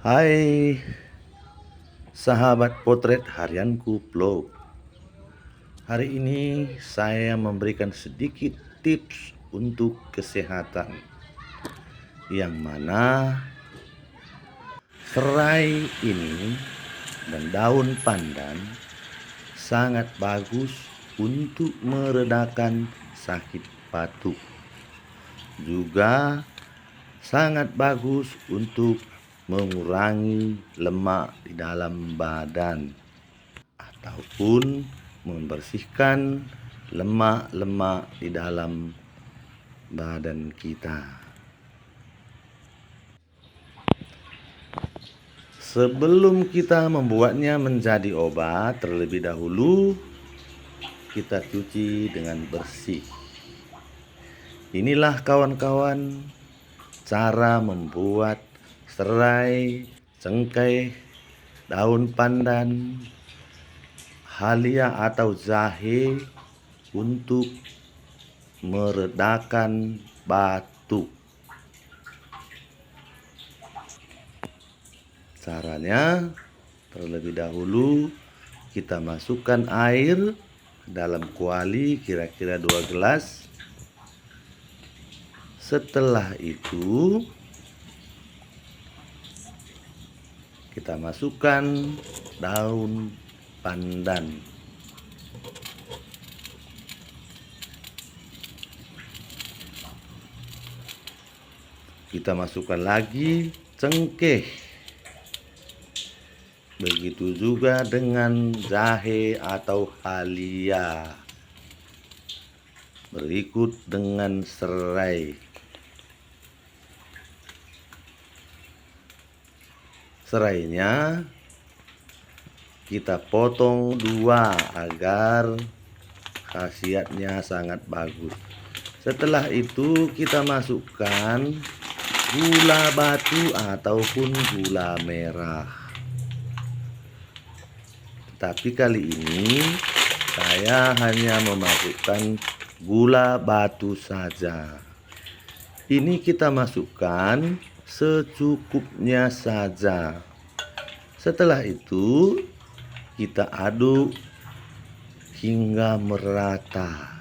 Hai sahabat potret harianku vlog. Hari ini saya memberikan sedikit tips untuk kesehatan, yang mana serai ini dan daun pandan sangat bagus untuk meredakan sakit batuk. Juga sangat bagus untuk mengurangi lemak di dalam badan ataupun membersihkan lemak-lemak di dalam badan kita. Sebelum kita membuatnya menjadi obat, terlebih dahulu kita cuci dengan bersih. Inilah kawan-kawan cara membuat serai, cengkeh, daun pandan, halia atau jahe untuk meredakan batuk. Caranya, terlebih dahulu kita masukkan air dalam kuali kira-kira 2 gelas. Setelah itu kita masukkan daun pandan. Kita masukkan lagi cengkeh. Begitu juga dengan jahe atau halia. Berikut dengan serai. Serainya kita potong 2 agar khasiatnya sangat bagus. Setelah itu kita masukkan gula batu ataupun gula merah. Tapi kali ini saya hanya memasukkan gula batu saja. Ini kita masukkan secukupnya saja. Setelah itu kita aduk hingga merata.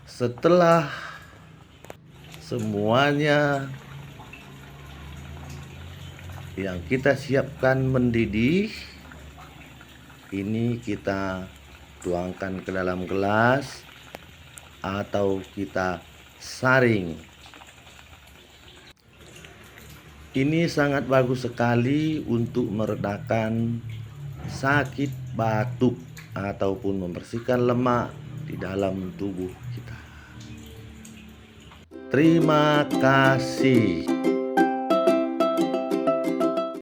Setelah semuanya yang kita siapkan mendidih, ini kita tuangkan ke dalam gelas atau kita saring. Ini sangat bagus sekali untuk meredakan sakit batuk ataupun membersihkan lemak di dalam tubuh kita. Terima kasih.